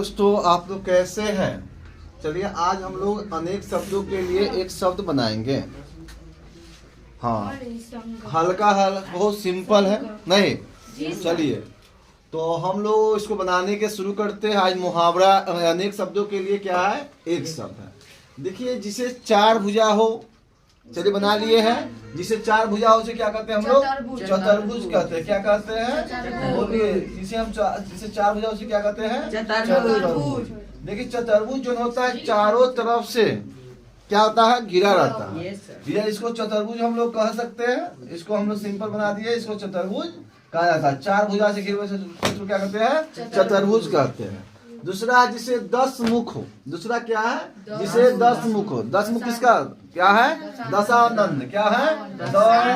दोस्तों आप लोग कैसे हैं। चलिए आज हम लोग अनेक शब्दों के लिए एक शब्द बनाएंगे। हाँ, हल्का हल्का बहुत सिंपल है नहीं। चलिए तो हम लोग इसको बनाने के शुरू करते हैं। आज मुहावरा अनेक शब्दों के लिए क्या है, एक शब्द है। देखिए जिसे चार भुजा हो, चलिए बना लिए हैं। जिसे चार भुजा हो उसे क्या कहते हैं हम लोग, चतुर्भुज कहते हैं। क्या कहते हैं बोलिए, जिसे चार भुजा उसे क्या कहते हैं, चतुर्भुज। देखिए चतुर्भुज जो होता है चारों तरफ से क्या होता है, घिरा रहता है। ये इसको चतुर्भुज हम लोग कह सकते हैं। इसको हम लोग सिंपल बना दिए, इसको चतुर्भुज कहा जाता है। चार भुजा से घिरे हुए क्षेत्र क्या कहते हैं, चतुर्भुज कहते हैं। दूसरा जिसे 10 मुख हो, दूसरा क्या है, जिसे 10 मुख हो। 10 मुख किसका क्या है, दशानंद। क्या है, दशानंद,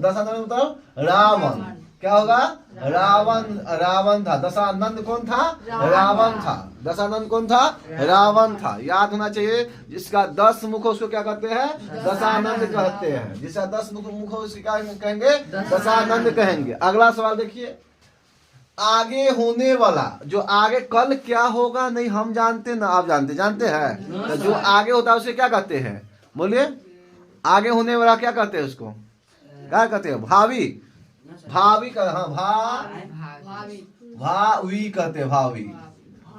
दशानंद मतलब रावण। क्या होगा, रावण था। दशानंद कौन था, रावण था। दशानंद कौन था, रावण था। याद होना चाहिए। जिसका 10 मुख हो उसको क्या कहते हैं, दशानंद कहते हैं। जिसका 10 मुख हो उसको क्या कहेंगे, दशानंद कहेंगे। अगला सवाल देखिए, आगे होने वाला, जो आगे कल क्या होगा नहीं हम जानते ना आप जानते हैं। तो जो आगे होता है उसे क्या कहते हैं, बोलिए। आगे होने वाला क्या कहते हैं उसको, क्या कहते हैं, भावी। भावी का हाँ, भावी कहते हैं। भावी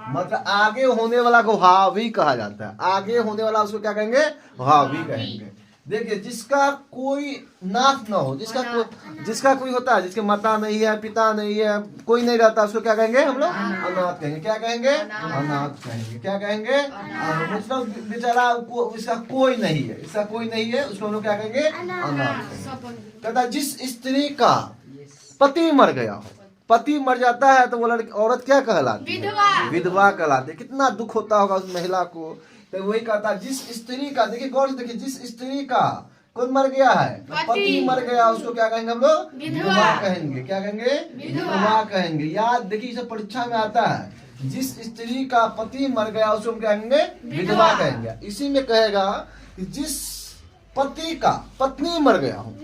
मतलब आगे होने वाला को भावी कहा जाता है। आगे होने वाला उसको क्या कहेंगे, भावी कहेंगे। देखिए जिसका कोई नाथ न हो, जिसका कोई होता है, जिसके माता नहीं है, पिता नहीं है, कोई नहीं रहता, उसको क्या कहेंगे हम लोग, अनाथ कहेंगे। क्या कहेंगे, अनाथ कहेंगे। क्या कहेंगे, मतलब बेचारा इसका कोई नहीं है, इसका कोई नहीं है, उसको हम लोग क्या कहेंगे, अनाथ। कहता जिस स्त्री का पति मर गया हो, पति मर जाता है तो वो लड़की औरत क्या कहलाती है, विधवा कहलाती है। कितना दुख होता होगा उस महिला को। तो वही कहता है जिस स्त्री का, देखिए गौर से देखिए, जिस स्त्री का कौन मर गया है, पति मर गया, उसको क्या कहेंगे हम लोग, विधवा कहेंगे। क्या कहेंगे, विधवा कहेंगे। याद देखिए इसे परीक्षा में आता है। जिस स्त्री का पति मर गया उसको हम कहेंगे, विधवा कहेंगे। इसी में कहेगा कि जिस पति का पत्नी मर गया हो,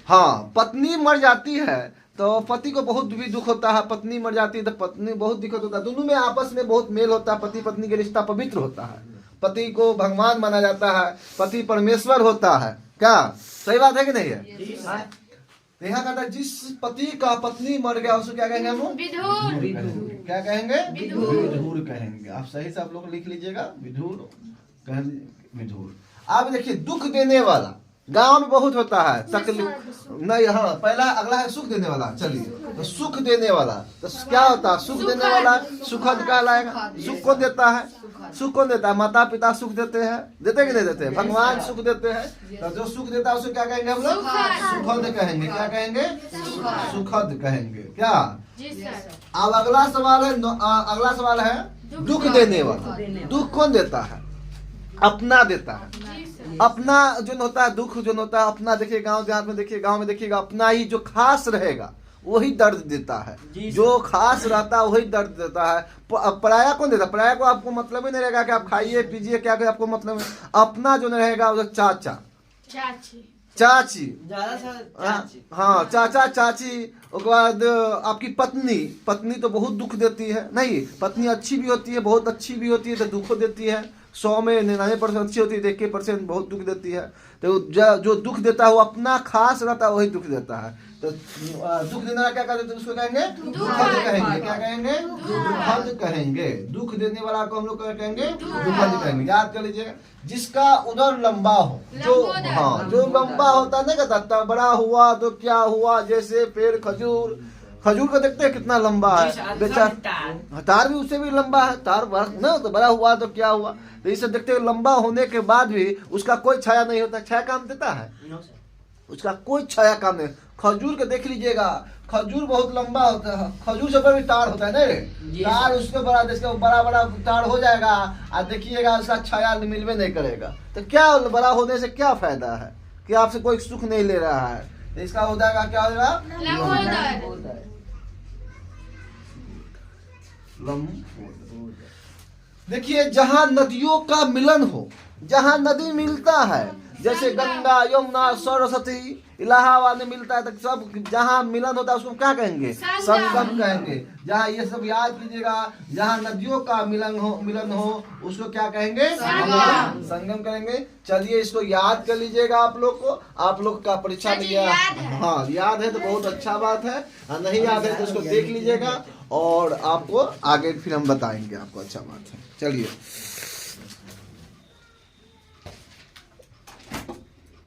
हाँ पत्नी मर जाती है तो पति को बहुत भी दुख होता है। पत्नी मर जाती है तो पत्नी बहुत दिक्कत होता है। दोनों में आपस में बहुत मेल होता है। पति पत्नी के रिश्ता पवित्र होता है। पति को भगवान माना जाता है, पति परमेश्वर होता है। क्या सही बात है कि नहीं है। यहाँ कहता है जिस पति का पत्नी मर गया उसको क्या कहेंगे हम, क्या कहेंगे, विधुर कहेंगे। आप सही से आप लोग लिख लीजिएगा, विधुर कहेंगे, विधुर। आप देखिए दुख देने वाला गांव में बहुत होता है, तकलीफ नहीं। हाँ पहला अगला है सुख देने वाला। चलिए तो सुख देने वाला तो क्या होता है, सुख देने वाला सुखद कहलाएगा। सुख कौन देता है, सुख कौन देता है, माता पिता सुख देते हैं, देते कि नहीं देते, भगवान सुख देते हैं। तो जो सुख देता है उसे क्या कहेंगे हम लोग, सुखद कहेंगे। क्या कहेंगे, सुखद कहेंगे। क्या अब अगला सवाल है, अगला सवाल है दुख देने वाला। दुख कौन देता है, अपना देता है। अपना जो होता है, दुख जो होता है अपना। देखिए गांव देहात में देखिए, गांव में देखिएगा अपना ही जो खास रहेगा वही दर्द देता है। जो खास रहता है वही दर्द देता है। पराया कौन देता है, पराया को आपको मतलब ही नहीं रहेगा कि आप खाइए पीजिए क्या करे, आपको मतलब है। अपना जो रहेगा वो चाचा चाची, हाँ चाचा चाची। उसके बाद आपकी पत्नी, पत्नी तो बहुत दुख देती है। नहीं, पत्नी अच्छी भी होती है, बहुत अच्छी भी होती है तो दुख देती है। 100 में 99% अच्छी होती है, 1% बहुत दुख देती है। तो जो दुख देता है वो अपना खास रहता है, वही दुख देता है। तो दुख देने वाला क्या कहते हैं, उसको कहेंगे दुखद कहेंगे। क्या कहेंगे, दुखद कहेंगे। दुख देने वाला को हम लोग क्या कहेंगे, दुखद कहेंगे। याद कर लीजिएगा। जिसका उधर लंबा हो, जो हाँ जो लंबा होता नहीं कहता बड़ा हुआ तो क्या हुआ, जैसे पेड़ खजूर, खजूर को देखते हैं कितना लंबा है बेचारा, तार भी उससे भी लंबा है। तार ना तो बड़ा हुआ तो क्या हुआ। तो इसे देखते हैं लंबा होने के बाद भी उसका कोई छाया नहीं होता। छाया काम देता है, उसका कोई छाया काम नहीं। खजूर को देख लीजिएगा, खजूर बहुत लंबा होता है, खजूर से भी तार होता है ना, तार उसके बड़ा, जिसका बड़ा बड़ा तार हो जाएगा और देखिएगा उसका छाया मिलवे नहीं करेगा। तो क्या बड़ा होने से क्या फायदा है कि आपसे कोई सुख नहीं ले रहा है। तो इसका हो जाएगा, क्या हो जाएगा, देखिए जहां नदियों का मिलन हो, जहां नदी मिलता है, जैसे गंगा, यमुना, सरस्वती, इलाहाबाद में मिलता है तो सब जहाँ मिलन होता है उसको क्या कहेंगे? संगम कहेंगे। जहाँ ये सब याद कीजिएगा, जहाँ नदियों का मिलन हो उसको क्या कहेंगे? संगम कहेंगे। चलिए इसको याद कर लीजिएगा आप लोग को। आप लोग का परीक्षा में गया, हाँ याद है तो बहुत अच्छा बात है, नहीं याद है तो इसको देख लीजिएगा और आपको आगे फिर हम बताएंगे आपको। अच्छा बात है। चलिए